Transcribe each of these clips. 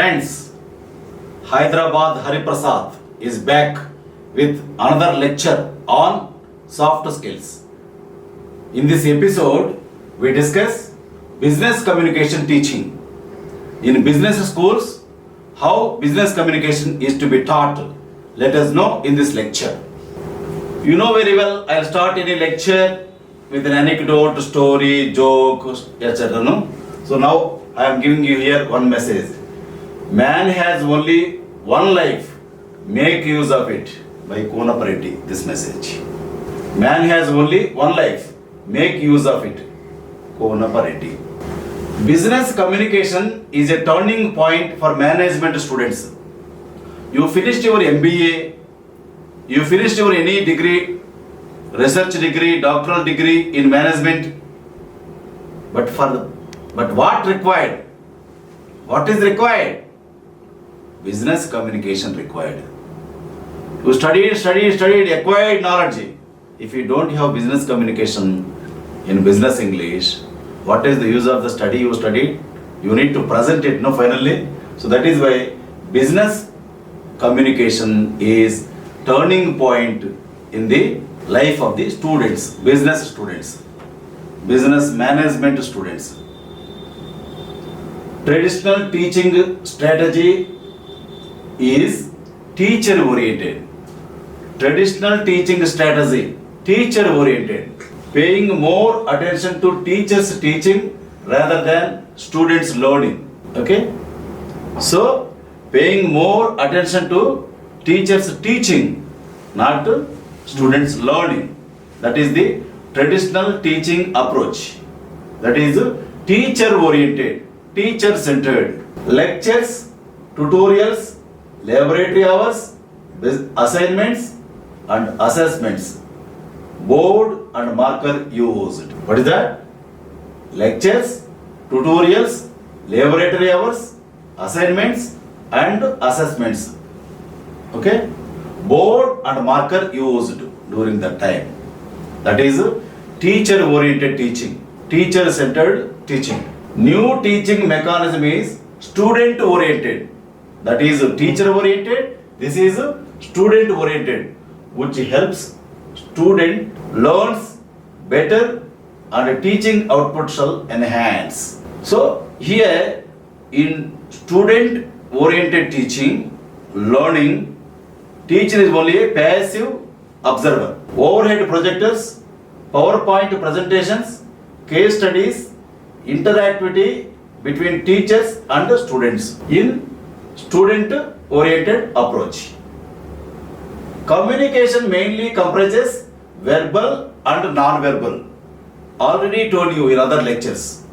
Friends, Hyderabad Hariprasad is back with another lecture on soft skills. In this episode, we discuss business communication teaching. In business schools, how business communication is to be taught. Let us know in this lecture. You know very well, I'll start any lecture with an anecdote, story, joke, etc. No? So now I am giving you here one message. Man has only one life. Make use of it. By Konaparetti, this message. Man has only one life. Make use of it. Konaparetti. Business communication is a turning point for management students. You finished your MBA, you finished your any degree, research degree, doctoral degree in management. But what required? What is required? Business communication required. You studied, acquired knowledge. If you don't have business communication in business English, what is the use of the study you studied? You need to present it, no, finally. So that is why business communication is turning point in the life of the students, business management students. Traditional teaching strategy is teacher oriented. Traditional teaching strategy, teacher oriented. Paying more attention to teachers teaching rather than students learning. Okay? So, paying more attention to teachers teaching, not students learning. That is the traditional teaching approach. That is teacher oriented, teacher centered. Lectures, tutorials, laboratory hours, assignments and assessments. Board and marker used. What is that? Lectures, tutorials, laboratory hours, assignments and assessments. Okay? Board and marker used during that time. That is teacher oriented teaching, teacher centered teaching. New teaching mechanism is student oriented. That is teacher oriented. This is student oriented, which helps student learns better and teaching output shall enhance. So here in student oriented teaching, learning, teacher is only a passive observer. Overhead projectors, PowerPoint presentations, case studies, interactivity between teachers and students in student oriented approach. Communication mainly comprises verbal and non-verbal. Already told you in other lectures.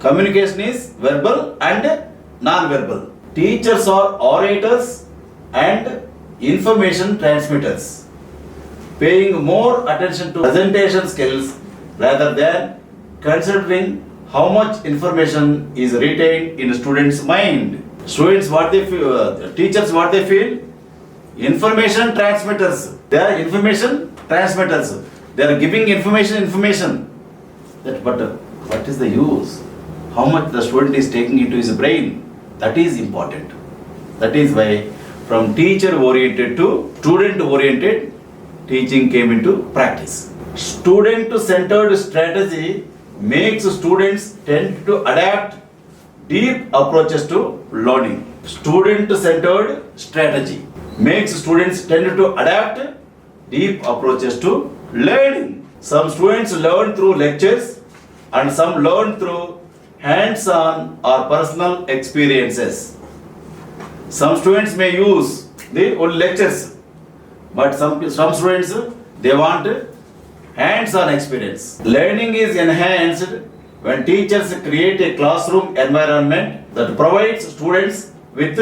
Communication is verbal and non-verbal. Teachers are orators and information transmitters. Paying more attention to presentation skills rather than considering how much information is retained in students' mind. Students what they feel, teachers what they feel? Information transmitters. They are information transmitters. They are giving information. But what is the use? How much the student is taking into his brain? That is important. That is why from teacher oriented to student oriented teaching came into practice. Student centered strategy makes students tend to adapt deep approaches to learning. Student centered strategy makes students tend to adapt deep approaches to learning. Some students learn through lectures and some learn through hands-on or personal experiences. Some students may use the old lectures, but some students they want hands-on experience. Learning is enhanced when teachers create a classroom environment that provides students with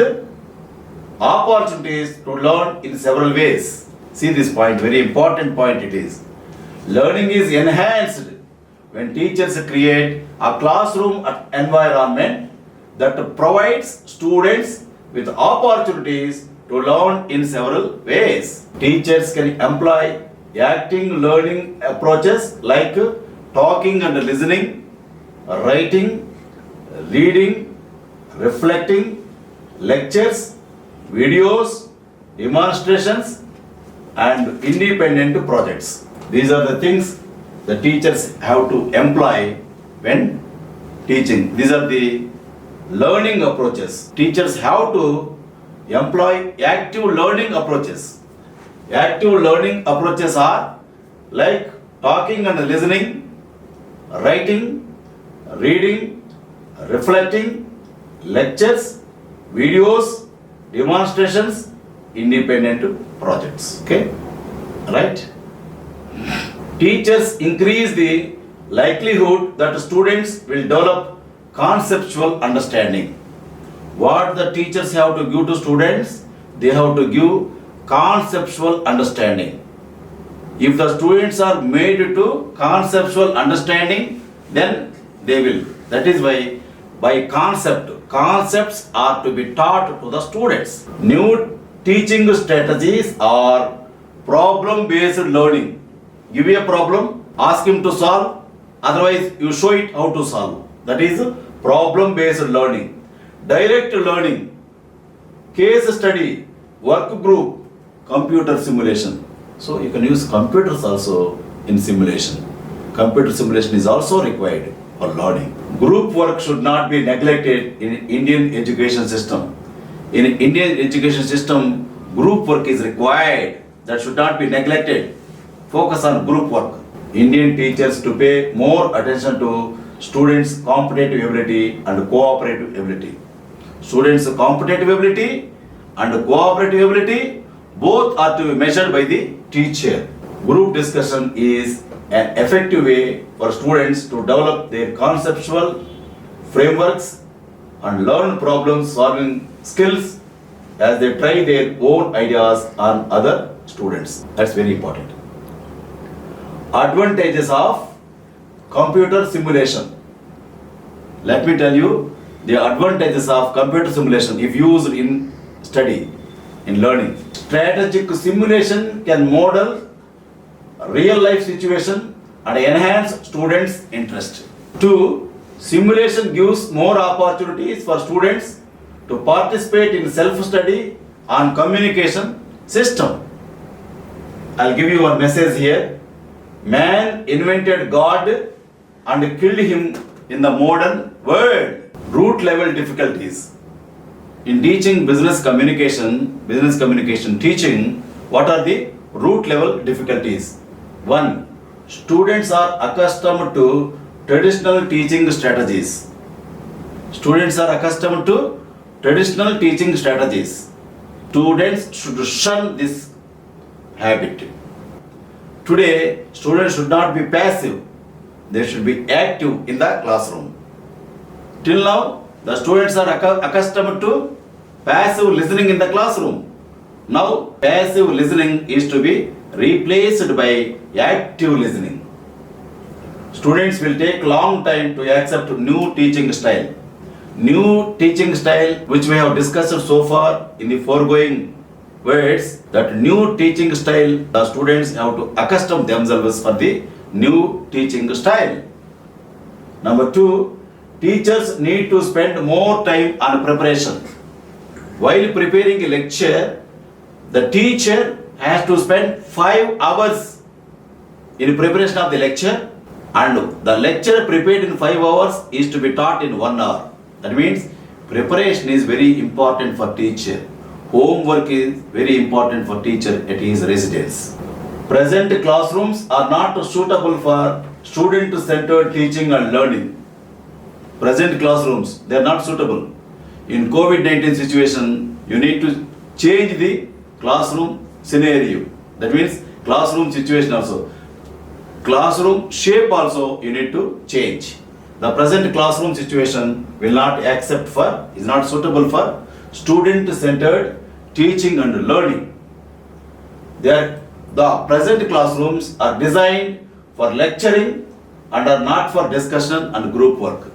opportunities to learn in several ways. See this point, very important point it is. Learning is enhanced when teachers create a classroom environment that provides students with opportunities to learn in several ways. Teachers can employ acting learning approaches like talking and listening, writing, reading, reflecting, lectures, videos, demonstrations and independent projects. These are the things the teachers have to employ when teaching. These are the learning approaches. Teachers have to employ active learning approaches. Active learning approaches are like talking and listening, writing, reading, reflecting, lectures, videos, demonstrations, independent projects. Okay? Right? Teachers increase the likelihood that students will develop conceptual understanding. What the teachers have to give to students? They have to give conceptual understanding. If the students are made to conceptual understanding, then they will. That is why by concepts are to be taught to the students. New teaching strategies are problem-based learning. Give you a problem, ask him to solve, otherwise you show it how to solve. That is problem-based learning. Direct learning, case study, work group, computer simulation. So you can use computers also in simulation. Computer simulation is also required for learning. Group work should not be neglected in Indian education system. In Indian education system, group work is required. That should not be neglected. Focus on group work. Indian teachers to pay more attention to students' competitive ability and cooperative ability. Students' competitive ability and cooperative ability both are to be measured by the teacher. Group discussion is an effective way for students to develop their conceptual frameworks and learn problem solving skills as they try their own ideas on other students. That's very important. Advantages of computer simulation. Let me tell you the advantages of computer simulation if used in study, in learning. Strategic simulation can model real life situation and enhance students' interest. 2. Simulation gives more opportunities for students to participate in self-study on communication system. I'll give you one message here. Man invented God and killed him in the modern world. Root level difficulties. In teaching business communication teaching, what are the root level difficulties? 1. Students are accustomed to traditional teaching strategies. Students are accustomed to traditional teaching strategies. Students should shun this habit. Today, students should not be passive. They should be active in the classroom. Till now, the students are accustomed to passive listening in the classroom. Now, passive listening is to be replaced by active listening. Students will take long time to accept new teaching style. New teaching style which we have discussed so far in the foregoing words, that new teaching style, the students have to accustom themselves for the new teaching style. Number 2, teachers need to spend more time on preparation. While preparing a lecture, the teacher has to spend 5 hours in preparation of the lecture, and the lecture prepared in 5 hours is to be taught in 1 hour. That means preparation is very important for teacher. Homework is very important for teacher at his residence. Present classrooms are not suitable for student-centered teaching and learning. Present classrooms, they are not suitable. In COVID-19 situation, you need to change the classroom scenario. That means classroom situation also. Classroom shape also you need to change. The present classroom situation will not is not suitable for student-centered teaching and learning. The present classrooms are designed for lecturing and are not for discussion and group work.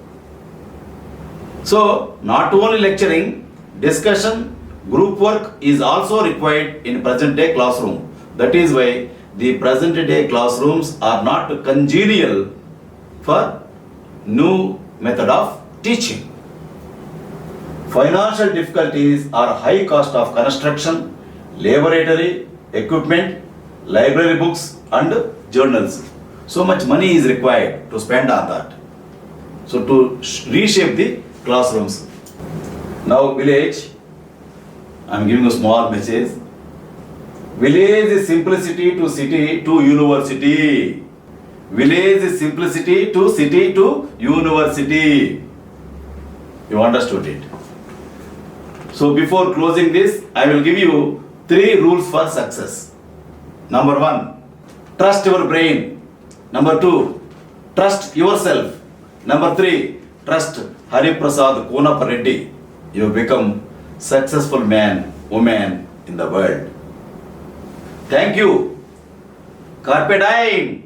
So, not only lecturing, discussion, group work is also required in present day classroom. That is why the present day classrooms are not congenial for new method of teaching. Financial difficulties are high cost of construction, laboratory, equipment, library books and journals. So much money is required to spend on that. So to reshape the classrooms. Now village, I am giving a small message. Village is simplicity to city to university. Village is simplicity to city to university. You understood it. So before closing this, I will give you 3 rules for success. Number 1, trust your brain. Number 2, trust yourself. Number 3, trust Hariprasad Reddy. You become successful man, woman in the world. Thank you. Carpe diem.